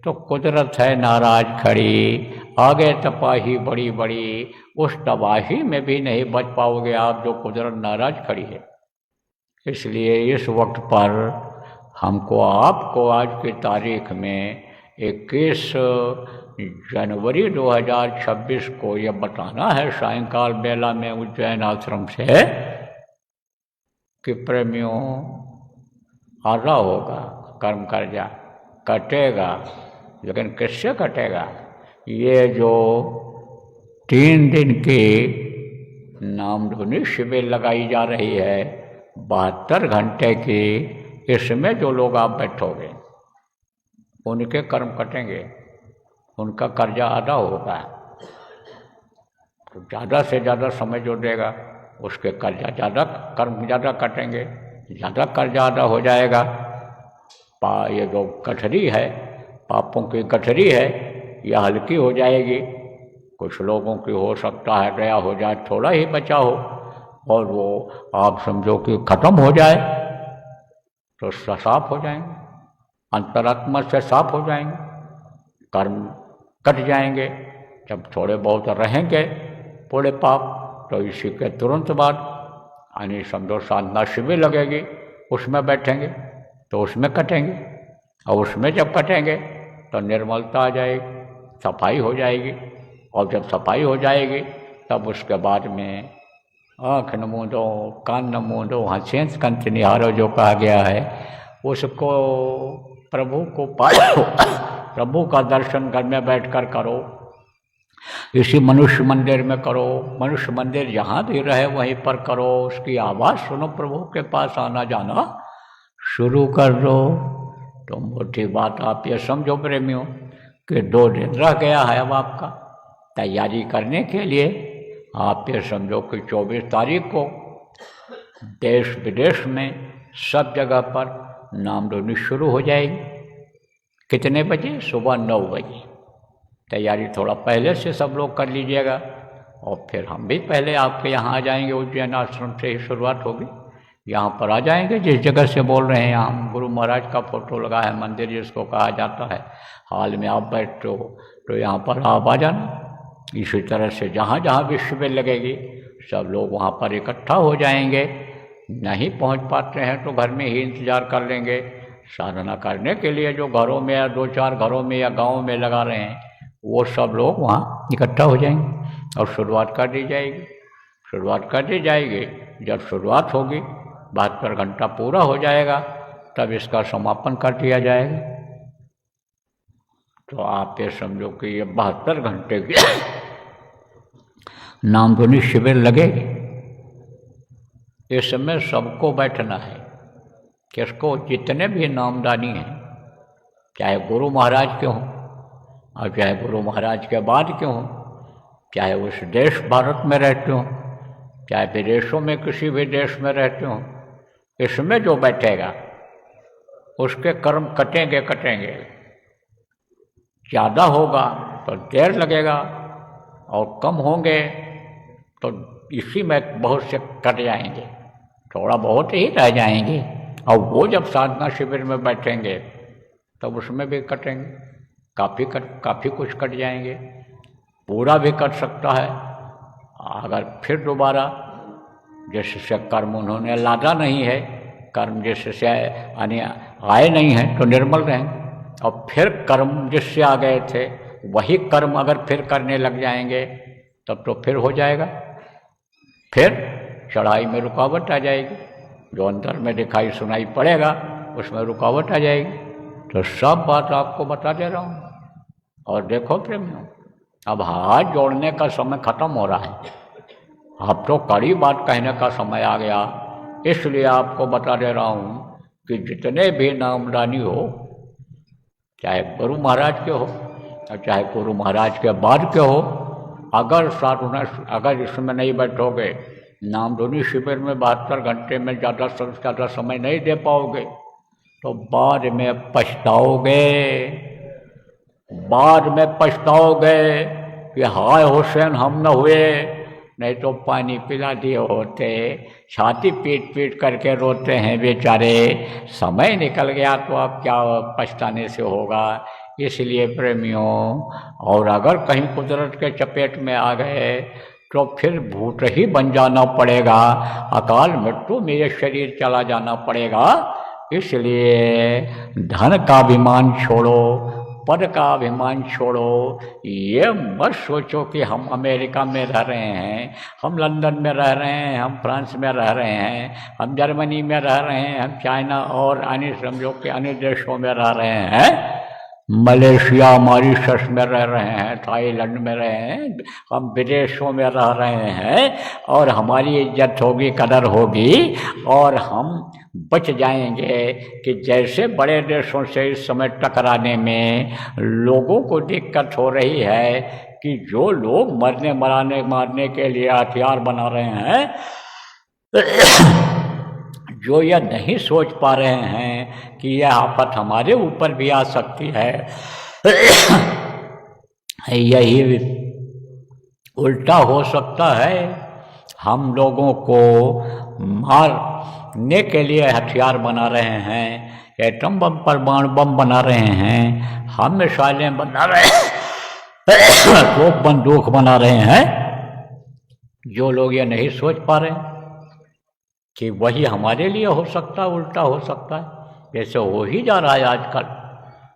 तो कुदरत है नाराज खड़ी, आगे तबाही बड़ी बड़ी, उस तबाही में भी नहीं बच पाओगे आप जो कुदरत नाराज खड़ी है। इसलिए इस वक्त पर हमको आपको आज की तारीख में 21 जनवरी 2026 को यह बताना है सायंकाल बेला में उज्जैन आश्रम से कि प्रेमियों आधा होगा, कर्म कर्जा कटेगा, लेकिन किससे कटेगा? ये जो 3 दिन की नामधुनी शिविर लगाई जा रही है 72 घंटे की, इसमें जो लोग आप बैठोगे उनके कर्म कटेंगे, उनका कर्जा आधा होगा। तो ज़्यादा से ज़्यादा समय जो देगा उसके कर्जा ज़्यादा, कर्म ज़्यादा कटेंगे, ज़्यादा कर्जा अदा हो जाएगा। ये जो गठरी है, पापों की गठरी है, यह हल्की हो जाएगी। कुछ लोगों की हो सकता है गया हो जाए, थोड़ा ही बचा हो, और वो आप समझो कि खत्म हो जाए तो साफ हो जाएंगे, अंतरात्मा से साफ हो जाएंगे, कर्म कट जाएंगे। जब थोड़े बहुत रहेंगे पूरे पाप, तो इसी के तुरंत बाद यानी समझो साधना शिविर लगेगी, उसमें बैठेंगे तो उसमें कटेंगे, और उसमें जब कटेंगे तो निर्मलता आ जाएगी, सफाई हो जाएगी। और जब सफाई हो जाएगी तब उसके बाद में आँख न मूंदो, कान न मूंदो, हंसेंस कंठ निहारो जो कहा गया है, उसको प्रभु को पाओ, प्रभु का दर्शन घर में बैठकर करो, इसी मनुष्य मंदिर में करो, मनुष्य मंदिर जहाँ भी रहे वहीं पर करो, उसकी आवाज़ सुनो, प्रभु के पास आना जाना शुरू कर दो। तो मोटी बात आप ये समझो प्रेमियों कि 2 दिन रह गया है अब आपका तैयारी करने के लिए। आप ये समझो कि 24 तारीख को देश विदेश में सब जगह पर नामधुनी शुरू हो जाएगी। कितने बजे? सुबह 9 बजे। तैयारी थोड़ा पहले से सब लोग कर लीजिएगा, और फिर हम भी पहले आपके यहाँ आ जाएंगे। उज्जैन आश्रम से ही शुरुआत होगी, यहाँ पर आ जाएंगे। जिस जगह से बोल रहे हैं, हम गुरु महाराज का फोटो लगा है, मंदिर जिसको कहा जाता है, हाल में आप बैठते हो तो यहाँ पर आप आ जाना। इसी तरह से जहाँ जहाँ भी शिविर लगेगी सब लोग वहाँ पर इकट्ठा हो जाएंगे। नहीं पहुँच पाते हैं तो घर में ही इंतज़ार कर लेंगे। साधना करने के लिए जो घरों में या 2-4 घरों में या गाँव में लगा रहे हैं, वो सब लोग वहाँ इकट्ठा हो जाएंगे और शुरुआत कर दी जाएगी। शुरुआत कर दी जाएगी, जब शुरुआत होगी 72 घंटा पूरा हो जाएगा, तब इसका समापन कर दिया जाएगा। तो आप ये समझो कि ये 72 घंटे की नामधुनी शिविर लगेगी। इस समय सबको बैठना है, किसको? जितने भी नामदानी हैं, चाहे गुरु महाराज के हों और चाहे गुरु महाराज के बाद के हों, चाहे उस देश भारत में रहते हों, चाहे विदेशों में किसी भी देश में रहते हों, इसमें जो बैठेगा उसके कर्म कटेंगे कटेंगे। ज़्यादा होगा तो देर लगेगा, और कम होंगे तो इसी में बहुत से कट जाएंगे, थोड़ा बहुत ही रह जाएंगे। और वो जब साधना शिविर में बैठेंगे तब उसमें भी कटेंगे, काफ़ी कुछ कट जाएंगे, पूरा भी कट सकता है। अगर फिर दोबारा जिससे कर्म उन्होंने लादा नहीं है, कर्म जिससे आए नहीं हैं, तो निर्मल रहेंगे। और फिर कर्म जिससे आ गए थे वही कर्म अगर फिर करने लग जाएंगे तब तो फिर हो जाएगा, फिर चढ़ाई में रुकावट आ जाएगी, जो अंदर में दिखाई सुनाई पड़ेगा उसमें रुकावट आ जाएगी। तो सब बात आपको बता दे रहा हूँ। और देखो प्रेमियों, अब हाथ जोड़ने का समय खत्म हो रहा है, अब तो कड़ी बात कहने का समय आ गया। इसलिए आपको बता दे रहा हूँ कि जितने भी नामदानी हो, चाहे गुरु महाराज के हो और चाहे गुरु महाराज के बाद के हो, अगर इसमें नहीं बैठोगे, नामधुनी शिविर में 72 घंटे में ज़्यादा से ज़्यादा समय नहीं दे पाओगे, तो बाद में पछताओगे। बाद में पछताओगे कि हाय हुसैन हम न हुए, नहीं तो पानी पिला दिए होते। छाती पीट पीट करके रोते हैं बेचारे, समय निकल गया तो अब क्या पछताने से होगा। इसलिए प्रेमियों, और अगर कहीं कुदरत के चपेट में आ गए तो फिर भूत ही बन जाना पड़ेगा, अकाल मृत्यु में ये शरीर चला जाना पड़ेगा। इसलिए धन का अभिमान छोड़ो, पद का अभिमान छोड़ो। ये मत सोचो कि हम अमेरिका में रह रहे हैं, हम लंदन में रह रहे हैं, हम फ्रांस में रह रहे हैं, हम जर्मनी में रह रहे हैं, हम चाइना और अन्य समझो कि अन्य देशों में रह रहे हैं, मलेशिया मॉरिशस में रह रहे हैं, थाईलैंड में रहे हैं, हम विदेशों में रह रहे हैं, और हमारी इज्जत होगी, कदर होगी, और हम बच जाएंगे कि जैसे बड़े देशों से इस समय टकराने में लोगों को दिक्कत हो रही है कि जो लोग मारने के लिए हथियार बना रहे हैं, जो यह नहीं सोच पा रहे हैं कि यह आफत हमारे ऊपर भी आ सकती है, यही उल्टा हो सकता है। हम लोगों को मारने के लिए हथियार बना रहे हैं, एटम बम, परमाणु बम बना रहे हैं, हम मिसाइलें बना रहे हैं, तोप बंदूक बना रहे हैं। जो लोग ये नहीं सोच पा रहे कि वही हमारे लिए हो सकता है, उल्टा हो सकता है, जैसे हो ही जा रहा है आजकल।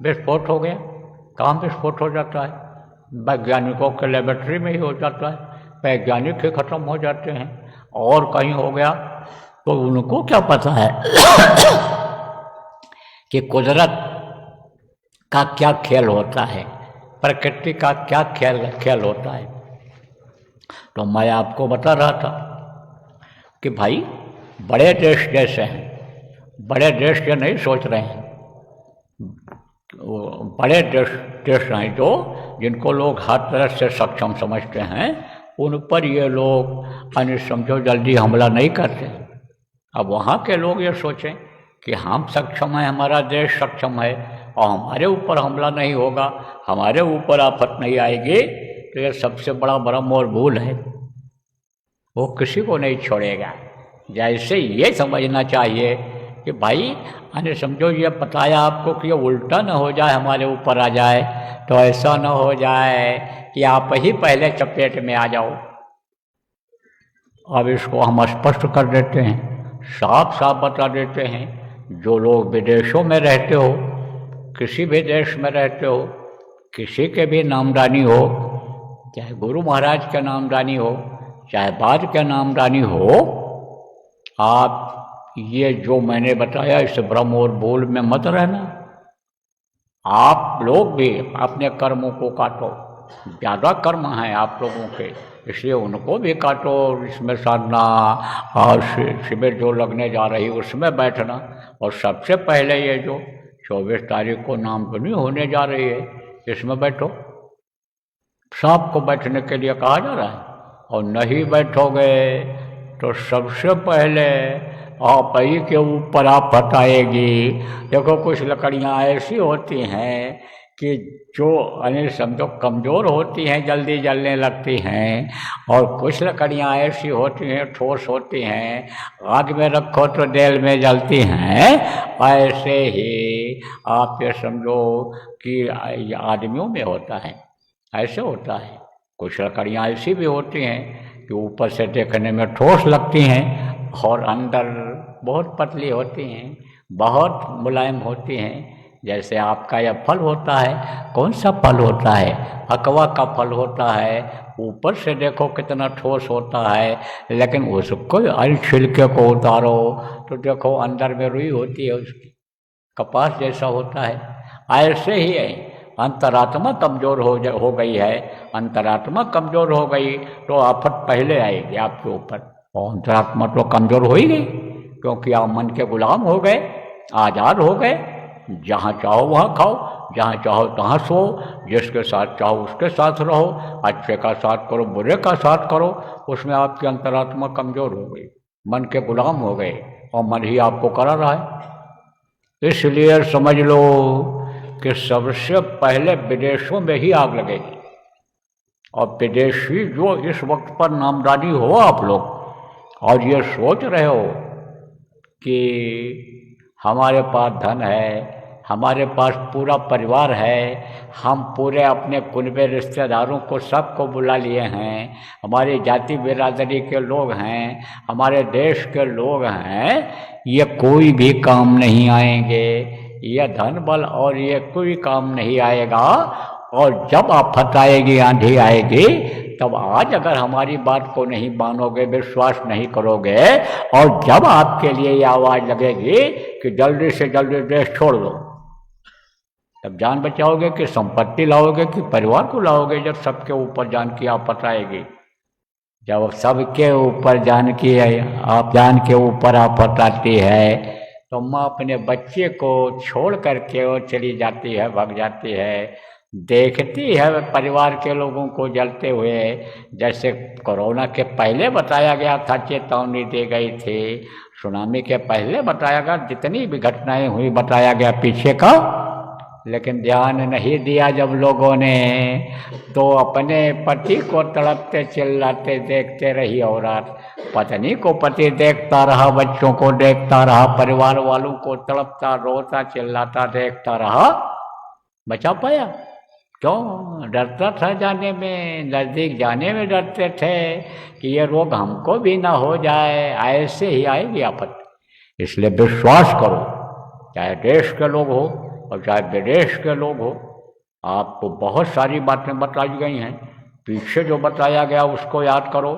विस्फोट हो गया, कहाँ विस्फोट हो जाता है? वैज्ञानिकों के लेबोरेटरी में ही हो जाता है, वैज्ञानिक ही खत्म हो जाते हैं, और कहीं हो गया तो उनको क्या पता है कि कुदरत का क्या खेल होता है, प्रकृति का क्या खेल होता है। तो मैं आपको बता रहा था कि भाई बड़े देश जैसे हैं, बड़े देश ये नहीं सोच रहे हैं, बड़े देश हैं जो जिनको लोग हर तरह से सक्षम समझते हैं, उन पर ये लोग अन्य समझो जल्दी हमला नहीं करते। अब वहाँ के लोग ये सोचें कि हम सक्षम हैं, हमारा देश सक्षम है, और हमारे ऊपर हमला नहीं होगा, हमारे ऊपर आफत नहीं आएगी, तो ये सबसे बड़ा भ्रम और भूल है। वो किसी को नहीं छोड़ेगा। जैसे ये समझना चाहिए कि भाई अन्य समझो ये बताया आपको कि ये उल्टा न हो जाए, हमारे ऊपर आ जाए, तो ऐसा न हो जाए कि आप ही पहले चपेट में आ जाओ। अब इसको हम स्पष्ट कर देते हैं, साफ साफ बता देते हैं। जो लोग विदेशों में रहते हो, किसी भी देश में रहते हो, किसी के भी नामदानी हो, चाहे गुरु महाराज के नामदानी हो, चाहे बाद के नामदानी हो, आप ये जो मैंने बताया इस भ्रम और भूल में मत रहना। आप लोग भी अपने कर्मों को काटो, ज़्यादा कर्म हैं आप लोगों के, इसलिए उनको भी काटो, इसमें साधना और शिविर जो लगने जा रही उसमें बैठना। और सबसे पहले ये जो 24 तारीख को नामधुनी होने जा रही है, इसमें बैठो। सबको बैठने के लिए कहा जा रहा है, और नहीं बैठोगे तो सबसे पहले आप ही के ऊपर आफत आएगी। देखो कुछ लकड़ियाँ ऐसी होती हैं कि जो अनिल समझो कमज़ोर होती हैं, जल्दी जलने लगती हैं, और कुछ लकड़ियाँ ऐसी होती हैं ठोस होती हैं, आग में रखो तो देर में जलती हैं। ऐसे ही आप ये समझो कि आदमियों में होता है, ऐसे होता है। कुछ लकड़ियाँ ऐसी भी होती हैं कि ऊपर से देखने में ठोस लगती हैं और अंदर बहुत पतली होती हैं, बहुत मुलायम होती हैं। जैसे आपका यह फल होता है, कौन सा फल होता है? अकवा का फल होता है। ऊपर से देखो कितना ठोस होता है, लेकिन उसको छिलके को उतारो तो देखो अंदर में रुई होती है, उसकी कपास जैसा होता है। ऐसे ही है, अंतरात्मा कमज़ोर हो गई है, अंतरात्मा कमज़ोर हो गई तो आफत पहले आएगी आपके ऊपर। और अंतरात्मा तो कमज़ोर हो ही गई, क्योंकि आप मन के गुलाम हो गए, आज़ाद हो गए। जहाँ चाहो वहाँ खाओ, जहाँ चाहो तहाँ सो, जिसके साथ चाहो उसके साथ रहो, अच्छे का साथ करो, बुरे का साथ करो। उसमें आपकी अंतरात्मा कमज़ोर हो गई, मन के गुलाम हो गए, और मन ही आपको करा रहा है। इसलिए समझ लो कि सबसे पहले विदेशों में ही आग लगेगी। और विदेशी जो इस वक्त पर नामदानी हो आप लोग, और ये सोच रहे हो कि हमारे पास धन है, हमारे पास पूरा परिवार है, हम पूरे अपने कुनबे रिश्तेदारों को सबको बुला लिए हैं, हमारी जाति बिरादरी के लोग हैं, हमारे देश के लोग हैं, ये कोई भी काम नहीं आएंगे, ये धन बल और ये कोई काम नहीं आएगा। और जब आफत आएगी, आंधी आएगी, तब आज अगर हमारी बात को नहीं मानोगे, विश्वास नहीं करोगे, और जब आपके लिए ये आवाज़ लगेगी कि जल्दी से जल्दी देश छोड़ दो, तब जान बचाओगे कि संपत्ति लाओगे कि परिवार को लाओगे? जब सबके ऊपर जान की आफत आएगी, जब सबके ऊपर जान के ऊपर आफत आती है, तो माँ अपने बच्चे को छोड़ करके वो चली जाती है, भाग जाती है, देखती है परिवार के लोगों को जलते हुए। जैसे कोरोना के पहले बताया गया था, चेतावनी दी गई थी, सुनामी के पहले बताया गया, जितनी भी घटनाएं हुई बताया गया पीछे का, लेकिन ध्यान नहीं दिया जब लोगों ने, तो अपने पति को तड़पते चिल्लाते देखते रही औरत, पत्नी को पति देखता रहा, बच्चों को देखता रहा, परिवार वालों को तड़पता रोता चिल्लाता देखता रहा, बचा पाया? क्यों? डरता था जाने में, नज़दीक जाने में डरते थे कि ये रोग हमको भी ना हो जाए, ऐसे ही आएगी आफत। इसलिए विश्वास करो, चाहे देश के लोग हो और चाहे विदेश के लोग हो। आपको बहुत सारी बातें बताई गई हैं, पीछे जो बताया गया उसको याद करो।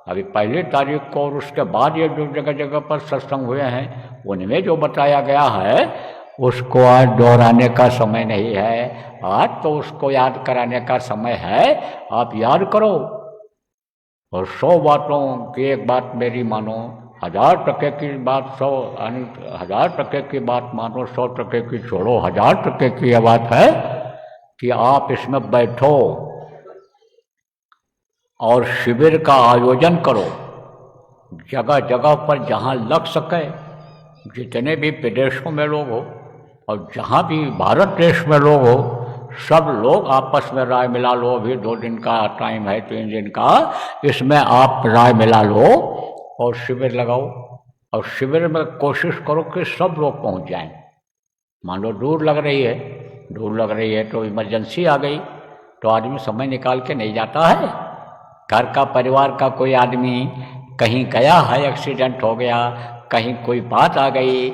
अभी पहली तारीख को और उसके बाद ये जो जगह जगह पर सत्संग हुए हैं, उनमें जो बताया गया है उसको आज दोहराने का समय नहीं है, आज तो उसको याद कराने का समय है। आप याद करो और 100 बातों की एक बात मेरी मानो, 1000% की बात 1000% की बात मानो, 100% की छोड़ो। 1000% की यह बात है कि आप इसमें बैठो और शिविर का आयोजन करो, जगह जगह पर जहाँ लग सके, जितने भी विदेशों में लोग हो और जहाँ भी भारत देश में लोग हो, सब लोग आपस में राय मिला लो। अभी 2 दिन का टाइम है, 3 दिन का, इसमें आप राय मिला लो और शिविर लगाओ। और शिविर में कोशिश करो कि सब लोग पहुंच जाएं। मान लो दूर लग रही है तो इमरजेंसी आ गई तो आदमी समय निकाल के नहीं जाता है। घर का परिवार का कोई आदमी कहीं गया है, एक्सीडेंट हो गया, कहीं कोई बात आ गई,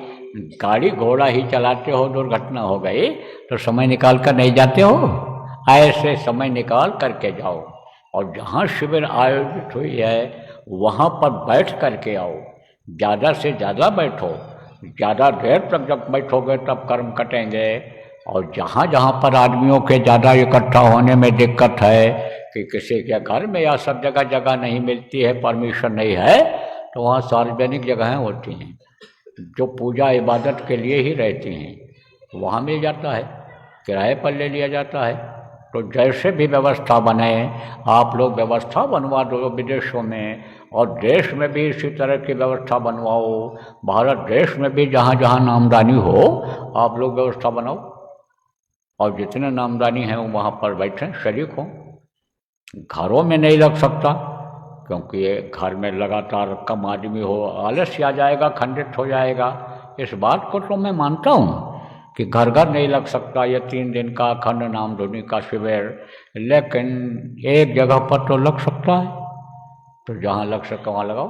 गाड़ी घोड़ा ही चलाते हो, दुर्घटना हो गई, तो समय निकाल कर नहीं जाते हो? ऐसे समय निकाल करके जाओ और जहाँ शिविर आयोजित हुई है वहाँ पर बैठ करके आओ। ज़्यादा से ज़्यादा बैठो, ज़्यादा देर तक जब बैठोगे तब कर्म कटेंगे। और जहाँ जहाँ पर आदमियों के ज़्यादा इकट्ठा होने में दिक्कत है कि किसी के घर में या सब जगह जगह नहीं मिलती है, परमिशन नहीं है, तो वहाँ सार्वजनिक जगहें होती हैं जो पूजा इबादत के लिए ही रहती हैं, वहाँ मिल जाता है, किराए पर ले लिया जाता है। तो जैसे भी व्यवस्था बने, आप लोग व्यवस्था बनवा दो विदेशों में, और देश में भी इसी तरह की व्यवस्था बनवाओ। भारत देश में भी जहाँ जहाँ नामदानी हो आप लोग व्यवस्था बनाओ, और जितने नामदानी हैं वहाँ पर बैठें, शरीक हों। घरों में नहीं लग सकता क्योंकि ये घर में लगातार कम आदमी हो, आलस्य आ जाएगा, खंडित हो जाएगा। इस बात को तो मैं मानता हूँ कि घर घर नहीं लग सकता ये 3 दिन का अखंड नामधुनी का शिविर, लेकिन एक जगह पर तो लग सकता है। तो जहाँ लग सके वहाँ लगाओ।